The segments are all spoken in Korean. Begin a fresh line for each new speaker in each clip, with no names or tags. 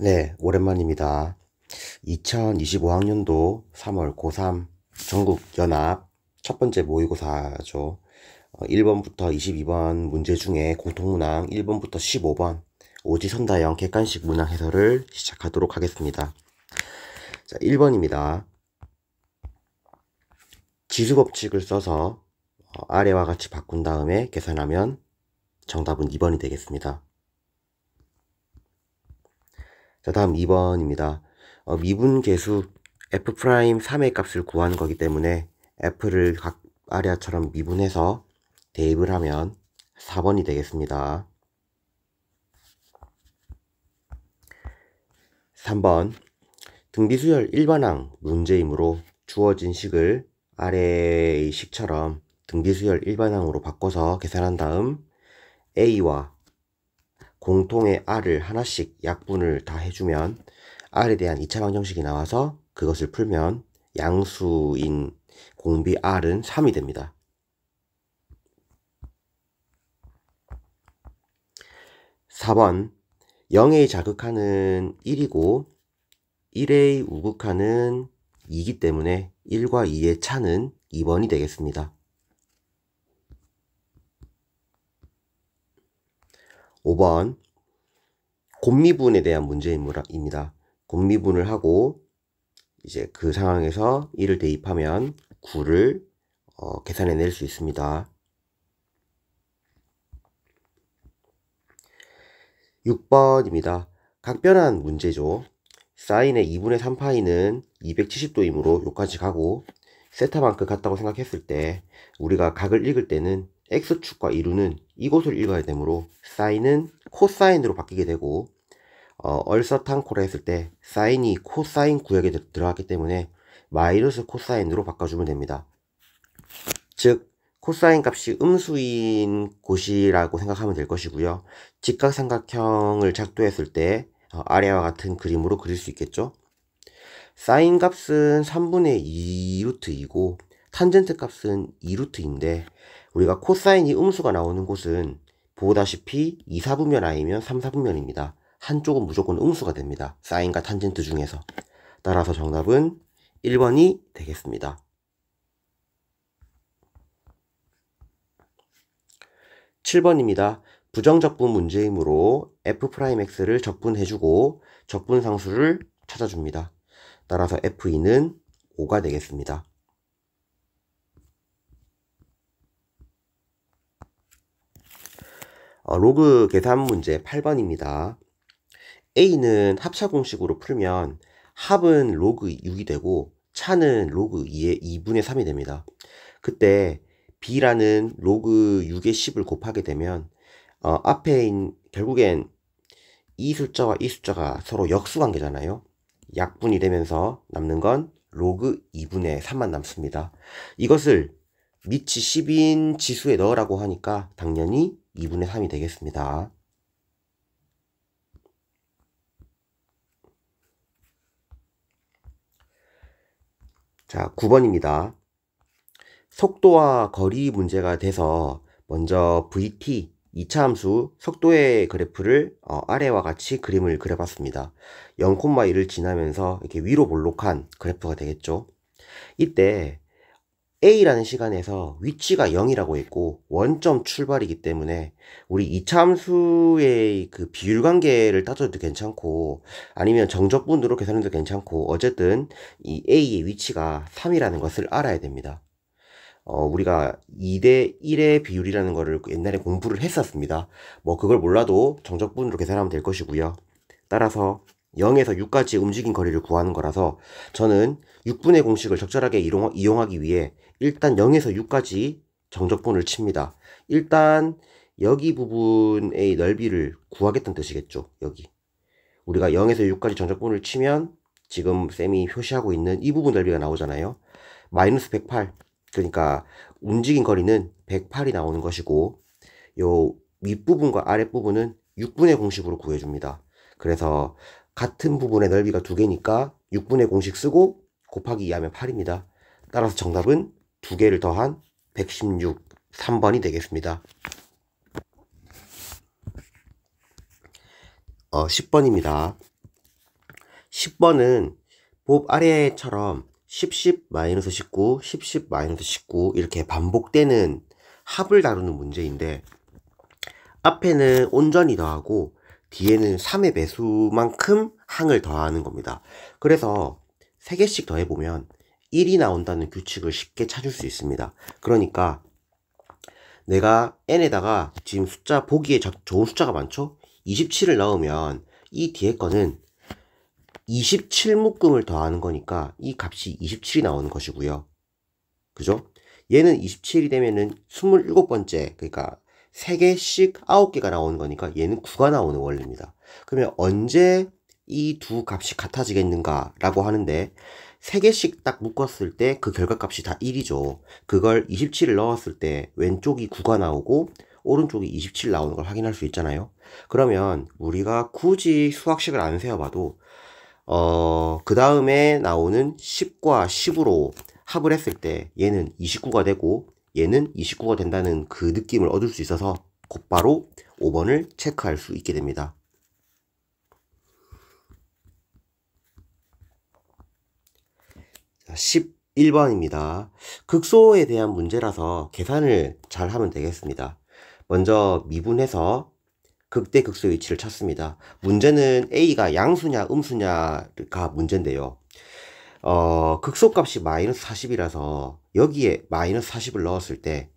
네, 오랜만입니다. 2025학년도 3월 고3 전국연합 첫 번째 모의고사죠. 1번부터 22번 문제 중에 공통문항 1번부터 15번 오지선다형 객관식 문항 해설을 시작하도록 하겠습니다. 자, 1번입니다. 지수법칙을 써서 아래와 같이 바꾼 다음에 계산하면 정답은 2번이 되겠습니다. 자, 다음 2번입니다. 미분계수 f'3의 값을 구하는 거기 때문에 f를 각 아래아처럼 미분해서 대입을 하면 4번이 되겠습니다. 3번 등비수열 일반항 문제이므로 주어진 식을 아래의 식처럼 등비수열 일반항으로 바꿔서 계산한 다음 a와 공통의 r을 하나씩 약분을 다 해주면 r에 대한 2차 방정식이 나와서 그것을 풀면 양수인 공비 r은 3이 됩니다. 4번 0의 자극하는 1이고 1의 우극하는 2이기 때문에 1과 2의 차는 2번이 되겠습니다. 5번 곱미분에 대한 문제입니다. 곱미분을 하고 이제 그 상황에서 1을 대입하면 9를 계산해낼 수 있습니다. 6번입니다. 각변환 문제죠. 사인의 2분의 3파이는 270도이므로 여기까지 가고 세타만큼 같다고 생각했을 때 우리가 각을 읽을 때는 x축과 이루는 이곳을 읽어야 되므로 사인은 코사인으로 바뀌게 되고 얼서탄코라 했을 때 사인이 코사인 구역에 들어갔기 때문에 마이너스 코사인으로 바꿔주면 됩니다. 즉 코사인 값이 음수인 곳이라고 생각하면 될 것이고요. 직각삼각형을 작도했을 때 아래와 같은 그림으로 그릴 수 있겠죠. 사인 값은 3분의 2루트이고 탄젠트 값은 2루트인데 우리가 코사인이 음수가 나오는 곳은 보다시피 2, 4분면 아니면 3, 4분면입니다. 한쪽은 무조건 음수가 됩니다. 사인과 탄젠트 중에서. 따라서 정답은 1번이 되겠습니다. 7번입니다. 부정적분 문제이므로 f'x를 적분해주고 적분상수를 찾아줍니다. 따라서 f2는 5가 되겠습니다. 로그 계산 문제 8번입니다. a는 합차 공식으로 풀면 합은 로그 6이 되고 차는 로그 2의 2분의 3이 됩니다. 그때 b라는 로그 6의 10을 곱하게 되면 앞에 결국엔 이 숫자와 이 숫자가 서로 역수관계잖아요. 약분이 되면서 남는 건 로그 2분의 3만 남습니다. 이것을 미치 10인 지수에 넣으라고 하니까 당연히 2분의 3이 되겠습니다. 자, 9번입니다. 속도와 거리 문제가 돼서 먼저 VT 2차 함수 속도의 그래프를 아래와 같이 그림을 그려봤습니다. 0,1을 지나면서 이렇게 위로 볼록한 그래프가 되겠죠. 이때 A라는 시간에서 위치가 0이라고 했고 원점 출발이기 때문에 우리 2차 함수의 그 비율 관계를 따져도 괜찮고 아니면 정적분으로 계산해도 괜찮고 어쨌든 이 A의 위치가 3이라는 것을 알아야 됩니다. 우리가 2대 1의 비율이라는 거를 옛날에 공부를 했었습니다. 뭐 그걸 몰라도 정적분으로 계산하면 될 것이고요. 따라서 0에서 6까지 움직인 거리를 구하는 거라서 저는 6분의 공식을 적절하게 이용하기 위해 일단 0에서 6까지 정적분을 칩니다. 일단 여기 부분의 넓이를 구하겠다는 뜻이겠죠. 여기 우리가 0에서 6까지 정적분을 치면 지금 쌤이 표시하고 있는 이 부분 넓이가 나오잖아요. 마이너스 108 그러니까 움직인 거리는 108이 나오는 것이고 요 윗부분과 아랫부분은 6분의 공식으로 구해줍니다. 그래서 같은 부분의 넓이가 2개니까 6분의 공식 쓰고 곱하기 2 하면 8입니다. 따라서 정답은 2개를 더한 116, 3번이 되겠습니다. 10번입니다. 10번은 법 아래처럼 10, 10, 마이너스 19, 10, 10, 마이너스 19 이렇게 반복되는 합을 다루는 문제인데 앞에는 온전히 더하고 뒤에는 3의 배수만큼 항을 더하는 겁니다. 그래서 3개씩 더해보면 1이 나온다는 규칙을 쉽게 찾을 수 있습니다. 그러니까 내가 n에다가 지금 숫자 보기에 좋은 숫자가 많죠? 27을 넣으면 이 뒤에 거는 27묶음을 더하는 거니까 이 값이 27이 나오는 것이고요. 그죠? 얘는 27이 되면은 27번째, 그러니까 3개씩 9개가 나오는 거니까 얘는 9가 나오는 원리입니다. 그러면 언제 이 두 값이 같아지겠는가 라고 하는데 3개씩 딱 묶었을 때 그 결과값이 다 1이죠. 그걸 27을 넣었을 때 왼쪽이 9가 나오고 오른쪽이 27 나오는 걸 확인할 수 있잖아요. 그러면 우리가 굳이 수학식을 안 세워봐도 그 다음에 나오는 10과 10으로 합을 했을 때 얘는 29가 되고 얘는 29가 된다는 그 느낌을 얻을 수 있어서 곧바로 5번을 체크할 수 있게 됩니다. 자, 11번입니다. 극소에 대한 문제라서 계산을 잘 하면 되겠습니다. 먼저 미분해서 극대 극소의 위치를 찾습니다. 문제는 A가 양수냐 음수냐가 문제인데요. 극소값이 마이너스 40이라서 여기에 마이너스 40을 넣었을 때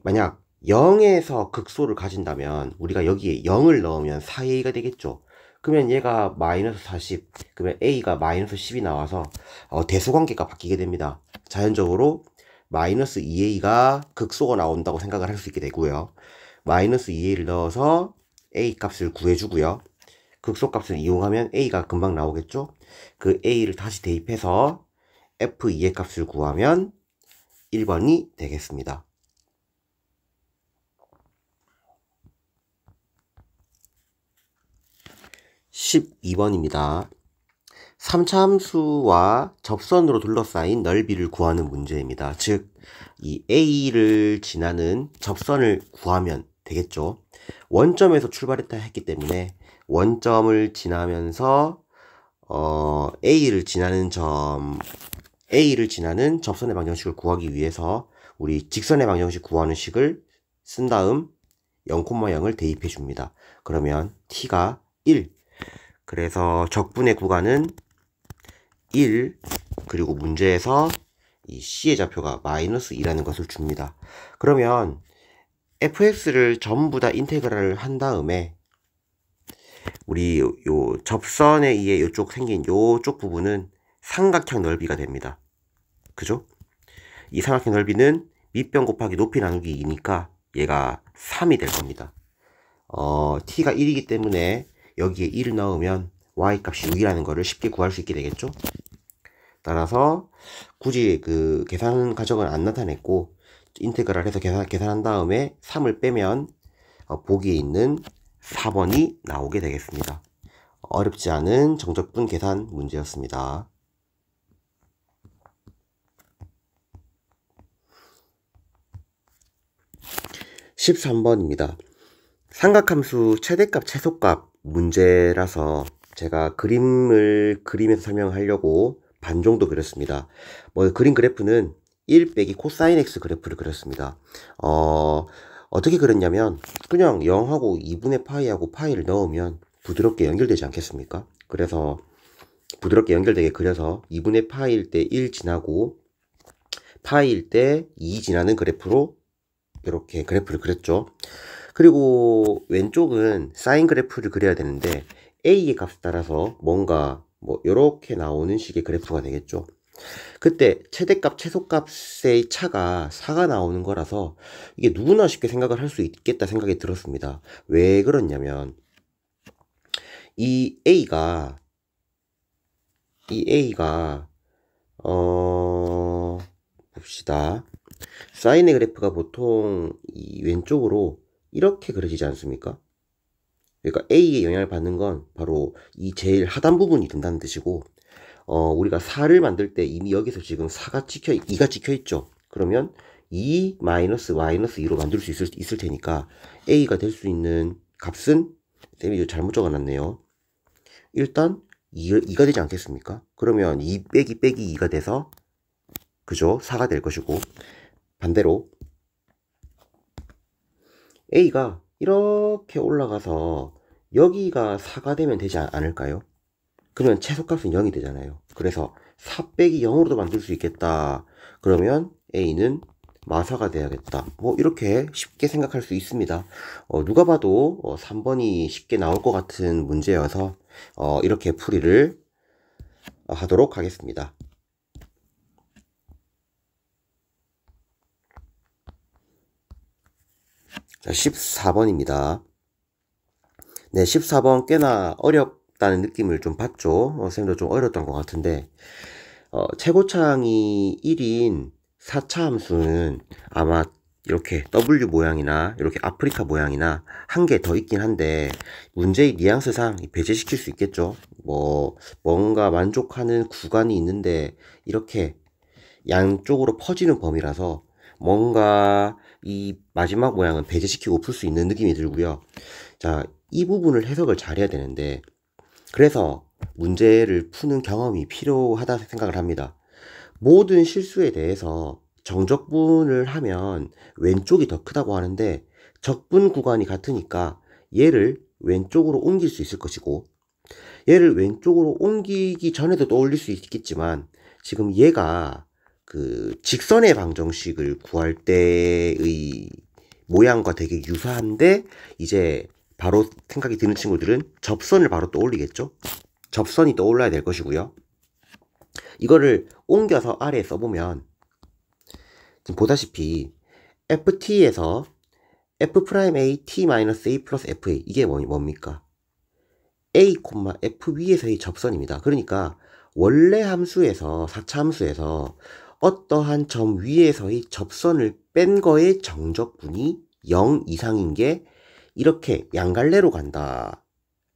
만약 0에서 극소를 가진다면 우리가 여기에 0을 넣으면 4A가 되겠죠. 그러면 얘가 마이너스 40, 그러면 A가 마이너스 10이 나와서 대수관계가 바뀌게 됩니다. 자연적으로 마이너스 2A가 극소가 나온다고 생각을 할 수 있게 되고요. 마이너스 2A를 넣어서 A 값을 구해주고요. 극소값을 이용하면 A가 금방 나오겠죠. 그 A를 다시 대입해서 F2의 값을 구하면 1번이 되겠습니다. 12번입니다. 3차 함수와 접선으로 둘러싸인 넓이를 구하는 문제입니다. 즉, 이 A를 지나는 접선을 구하면 되겠죠. 원점에서 출발했다 했기 때문에 원점을 지나면서 A를 지나는 접선의 방정식을 구하기 위해서 우리 직선의 방정식 구하는 식을 쓴 다음 0,0을 대입해 줍니다. 그러면 t가 1. 그래서 적분의 구간은 1, 그리고 문제에서 이 C의 좌표가 마이너스 2라는 것을 줍니다. 그러면 fx를 전부 다 인테그랄을 한 다음에 우리 요 접선에 의해 요쪽 생긴 요쪽 부분은 삼각형 넓이가 됩니다. 그죠? 이 삼각형 넓이는 밑변 곱하기 높이 나누기 2니까 얘가 3이 될 겁니다. t가 1이기 때문에 여기에 1을 넣으면 y 값이 6이라는 거를 쉽게 구할 수 있게 되겠죠? 따라서 굳이 그 계산 과정을 안 나타냈고 인테그랄 해서 계산한 다음에 3을 빼면 보기에 있는 4번이 나오게 되겠습니다. 어렵지 않은 정적분 계산 문제였습니다. 13번입니다. 삼각함수 최대값 최소값 문제라서 제가 그림에서 설명하려고 반 정도 그렸습니다. 그린 그래프는 1 빼기 코사인 x 그래프를 그렸습니다. 어떻게 그렸냐면 그냥 0하고 2분의 파이하고 파이를 넣으면 부드럽게 연결되지 않겠습니까? 그래서 부드럽게 연결되게 그려서 2분의 파이일 때 1 지나고 파이일 때 2 지나는 그래프로 이렇게 그래프를 그렸죠. 그리고 왼쪽은 사인 그래프를 그려야 되는데 A의 값에 따라서 뭔가 이렇게 나오는 식의 그래프가 되겠죠. 그때 최대값 최소값의 차가 4가 나오는 거라서 이게 누구나 쉽게 생각을 할 수 있겠다 생각이 들었습니다. 왜 그렇냐면 이 A가 봅시다. 사인의 그래프가 보통 이 왼쪽으로 이렇게 그려지지 않습니까? 그러니까 A의 영향을 받는 건 바로 이 제일 하단 부분이 된다는 뜻이고 우리가 4를 만들 때 이미 여기서 지금 2가 찍혀 있죠. 그러면 2 마이너스 2로 만들 수 있을 테니까 A가 될 수 있는 값은 쌤이 잘못 적어놨네요. 일단 2가 되지 않겠습니까? 그러면 2 빼기 2가 돼서 그죠? 4가 될 것이고, 반대로 A가 이렇게 올라가서 여기가 4가 되면 되지 않을까요? 그러면 최소값은 0이 되잖아요. 그래서 4 빼기 0으로도 만들 수 있겠다. 그러면 A는 마사가 돼야겠다. 뭐 이렇게 쉽게 생각할 수 있습니다. 누가 봐도 3번이 쉽게 나올 것 같은 문제여서 이렇게 풀이를 하도록 하겠습니다. 자, 14번입니다. 네, 14번 꽤나 어렵다는 느낌을 좀 받죠. 선생님도 좀 어려웠던 것 같은데, 최고창이 1인 4차 함수는 아마 이렇게 W 모양이나 이렇게 아프리카 모양이나 한 개 더 있긴 한데, 문제의 뉘앙스상 배제시킬 수 있겠죠. 뭔가 만족하는 구간이 있는데 이렇게 양쪽으로 퍼지는 범위라서 뭔가 이 마지막 모양은 배제시키고 풀 수 있는 느낌이 들고요. 자, 이 부분을 해석을 잘해야 되는데, 그래서 문제를 푸는 경험이 필요하다 생각을 합니다. 모든 실수에 대해서 정적분을 하면 왼쪽이 더 크다고 하는데, 적분 구간이 같으니까 얘를 왼쪽으로 옮길 수 있을 것이고, 얘를 왼쪽으로 옮기기 전에도 떠올릴 수 있겠지만, 지금 얘가 그 직선의 방정식을 구할 때의 모양과 되게 유사한데, 이제 바로 생각이 드는 친구들은 접선을 바로 떠올리겠죠? 접선이 떠올라야 될 것이고요. 이거를 옮겨서 아래에 써보면 지금 보다시피 ft에서 f'A t-a 플러스 fa 이게 뭡니까? a, f 위에서의 접선입니다. 그러니까 원래 함수에서 4차 함수에서 어떠한 점 위에서의 접선을 뺀 거의 정적분이 0 이상인 게 이렇게 양갈래로 간다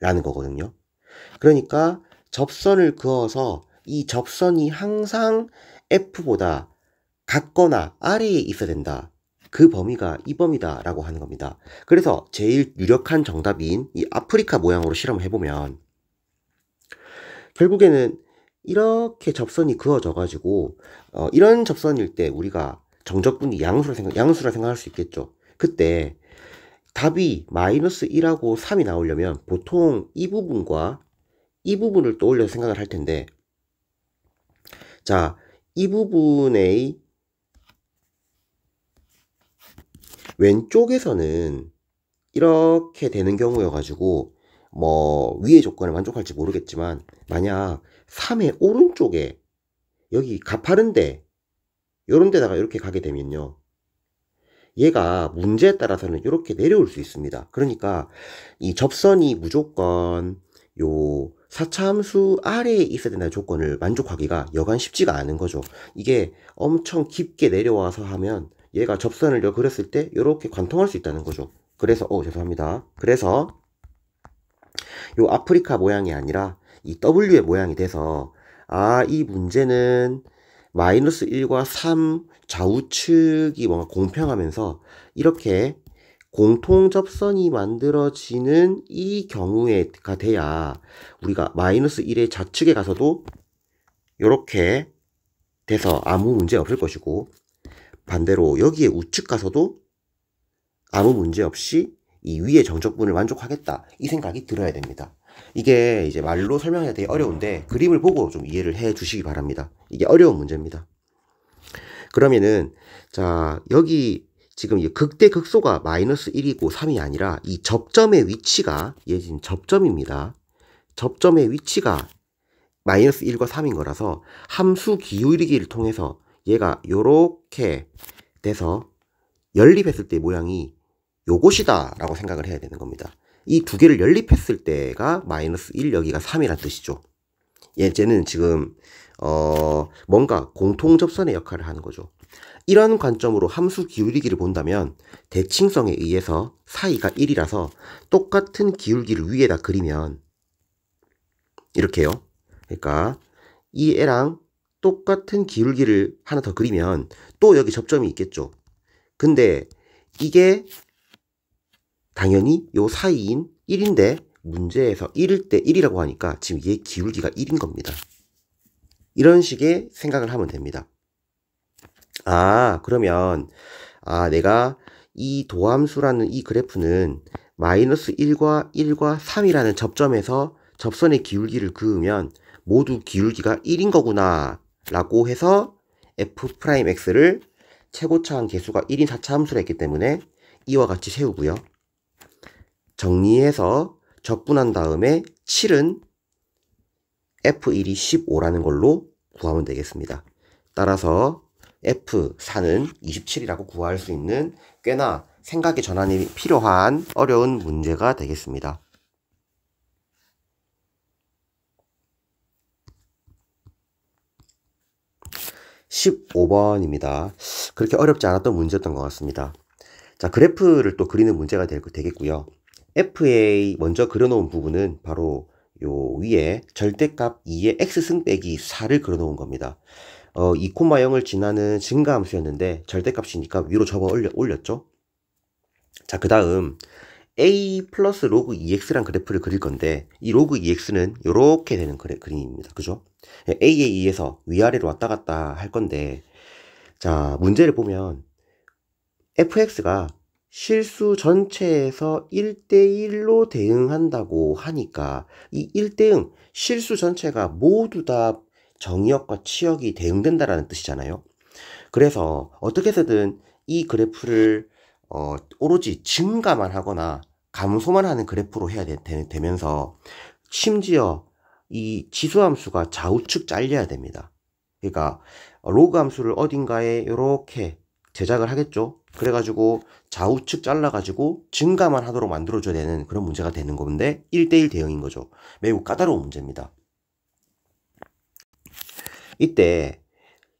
라는 거거든요. 그러니까 접선을 그어서 이 접선이 항상 F보다 같거나 아래에 있어야 된다. 그 범위가 이 범위다 라고 하는 겁니다. 그래서 제일 유력한 정답인 이 아프리카 모양으로 실험을 해보면 결국에는 이렇게 접선이 그어져 가지고 이런 접선일 때 우리가 정적분이 양수라 생각할 수 있겠죠. 그때 답이 마이너스 1하고 3이 나오려면 보통 이 부분과 이 부분을 떠올려 생각을 할 텐데, 자, 이 부분의 왼쪽에서는 이렇게 되는 경우여가지고 위의 조건을 만족할지 모르겠지만, 만약 3의 오른쪽에 여기 가파른데 요런 데다가 이렇게 가게 되면요, 얘가 문제에 따라서는 이렇게 내려올 수 있습니다. 그러니까 이 접선이 무조건 요 4차 함수 아래에 있어야 된다는 조건을 만족하기가 여간 쉽지가 않은 거죠. 이게 엄청 깊게 내려와서 하면 얘가 접선을 그렸을 때 이렇게 관통할 수 있다는 거죠. 그래서 죄송합니다. 그래서 요 아프리카 모양이 아니라 이 W의 모양이 돼서 이 문제는 마이너스 1과 3 좌우측이 뭔가 공평하면서 이렇게 공통 접선이 만들어지는 이 경우가 돼야 우리가 마이너스 1의 좌측에 가서도 이렇게 돼서 아무 문제 없을 것이고, 반대로 여기에 우측 가서도 아무 문제 없이 이 위의 정적분을 만족하겠다, 이 생각이 들어야 됩니다. 이게 이제 말로 설명해야 되게 어려운데 그림을 보고 좀 이해를 해 주시기 바랍니다. 이게 어려운 문제입니다. 그러면은 자, 여기 지금 극대 극소가 마이너스 1이고 3이 아니라 이 접점의 위치가, 얘 지금 접점입니다. 접점의 위치가 마이너스 1과 3인 거라서 함수 기울이기를 통해서 얘가 요렇게 돼서 연립했을 때 모양이 요것이다 라고 생각을 해야 되는 겁니다. 이 두 개를 연립했을 때가 마이너스 1, 여기가 3이란 뜻이죠. 얘는 지금 뭔가 공통 접선의 역할을 하는 거죠. 이런 관점으로 함수 기울이기를 본다면 대칭성에 의해서 사이가 1이라서 똑같은 기울기를 위에다 그리면 이렇게요. 그러니까 이 애랑 똑같은 기울기를 하나 더 그리면 또 여기 접점이 있겠죠. 근데 이게 당연히 요 사이인 1인데 문제에서 1일 때 1이라고 하니까 지금 얘 기울기가 1인 겁니다. 이런 식의 생각을 하면 됩니다. 그러면 내가 이 도함수라는 이 그래프는 마이너스 1과 1과 3이라는 접점에서 접선의 기울기를 그으면 모두 기울기가 1인 거구나 라고 해서 f'x를 최고차항 계수가 1인 4차 함수를 했기 때문에 이와 같이 세우고요. 정리해서 적분한 다음에 7은 f1이 15라는 걸로 구하면 되겠습니다. 따라서 f4는 27이라고 구할 수 있는 꽤나 생각의 전환이 필요한 어려운 문제가 되겠습니다. 15번입니다. 그렇게 어렵지 않았던 문제였던 것 같습니다. 자, 그래프를 또 그리는 문제가 되겠고요. FA 먼저 그려놓은 부분은 바로 요 위에 절대값 2의 x승 빼기 4를 그려놓은 겁니다. 2,0을 지나는 증가함수였는데 절대값이니까 위로 접어 올렸죠. 자, 그 다음 a 플러스 로그 2x란 그래프를 그릴 건데 이 로그 2x는 이렇게 되는 그림입니다. 그죠? a에 의해서 위아래로 왔다 갔다 할 건데, 자, 문제를 보면 fx가 실수 전체에서 1대1로 대응한다고 하니까 이 1대응, 실수 전체가 모두 다 정의역과 치역이 대응된다라는 뜻이잖아요. 그래서 어떻게 해서든 이 그래프를 오로지 증가만 하거나 감소만 하는 그래프로 해야 되면서 심지어 이 지수함수가 좌우측 잘려야 됩니다. 그러니까 로그 함수를 어딘가에 이렇게 제작을 하겠죠. 그래가지고 좌우측 잘라가지고 증가만 하도록 만들어줘야 되는 그런 문제가 되는 건데 1대1 대응인 거죠. 매우 까다로운 문제입니다. 이때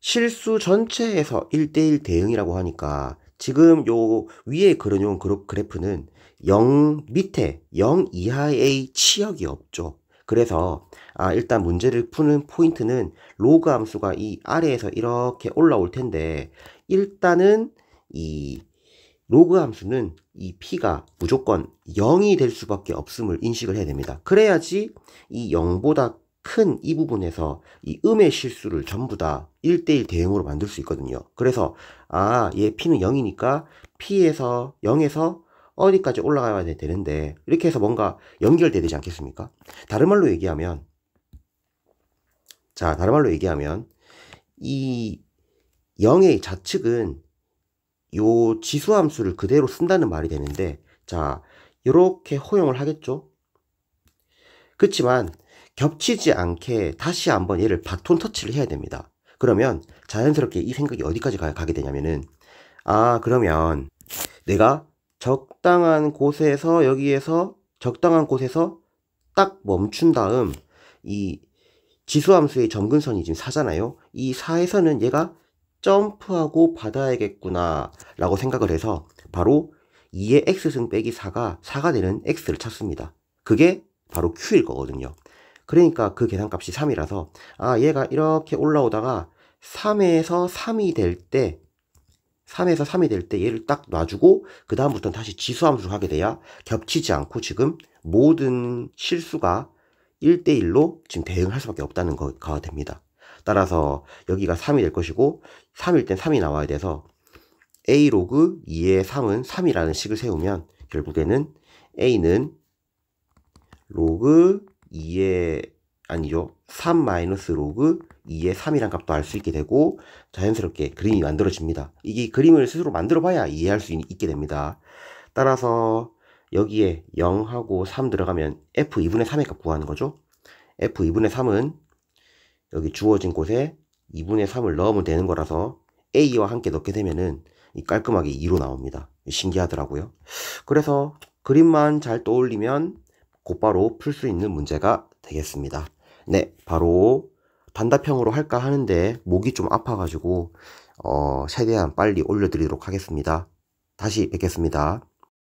실수 전체에서 1대1 대응이라고 하니까 지금 요 위에 그려놓은 그래프는 0 밑에 0 이하의 치역이 없죠. 그래서 일단 문제를 푸는 포인트는 로그 함수가 이 아래에서 이렇게 올라올 텐데 일단은 이 로그 함수는 이 p가 무조건 0이 될 수밖에 없음을 인식을 해야 됩니다. 그래야지 이 0보다 큰 이 부분에서 이 음의 실수를 전부 다 1대1 대응으로 만들 수 있거든요. 그래서 얘 p는 0이니까 p에서 0에서 어디까지 올라가야 되는데 이렇게 해서 뭔가 연결돼야 되지 않겠습니까? 다른 말로 얘기하면 이 0의 좌측은 요 지수함수를 그대로 쓴다는 말이 되는데, 자, 이렇게 허용을 하겠죠? 그렇지만 겹치지 않게 다시 한번 얘를 바톤 터치를 해야 됩니다. 그러면 자연스럽게 이 생각이 어디까지 가게 되냐면은 그러면 내가 적당한 곳에서 여기에서 적당한 곳에서 딱 멈춘 다음 이 지수함수의 점근선이 지금 4잖아요. 이 4에서는 얘가 점프하고 받아야겠구나 라고 생각을 해서 바로 2의 x승 빼기 4가 되는 x를 찾습니다. 그게 바로 q일 거거든요. 그러니까 그 계산값이 3이라서 얘가 이렇게 올라오다가 3에서 3이 될 때 얘를 딱 놔주고 그 다음부터는 다시 지수함수를 하게 돼야 겹치지 않고 지금 모든 실수가 1대1로 지금 대응할 수밖에 없다는 거가 됩니다. 따라서 여기가 3이 될 것이고 3일 땐 3이 나와야 돼서 a 로그 2의 3은 3이라는 식을 세우면 결국에는 a는 로그 2의 3 마이너스 로그 2의 3이란 값도 알 수 있게 되고 자연스럽게 그림이 만들어집니다. 이게 그림을 스스로 만들어 봐야 이해할 수 있게 됩니다. 따라서 여기에 0하고 3 들어가면 f2분의 3의 값 구하는 거죠. f2분의 3은 여기 주어진 곳에 2분의 3을 넣으면 되는 거라서 a와 함께 넣게 되면은 깔끔하게 2로 나옵니다. 신기하더라고요. 그래서 그림만 잘 떠올리면 곧바로 풀 수 있는 문제가 되겠습니다. 네, 바로 단답형으로 할까 하는데 목이 좀 아파가지고 최대한 빨리 올려드리도록 하겠습니다. 다시 뵙겠습니다.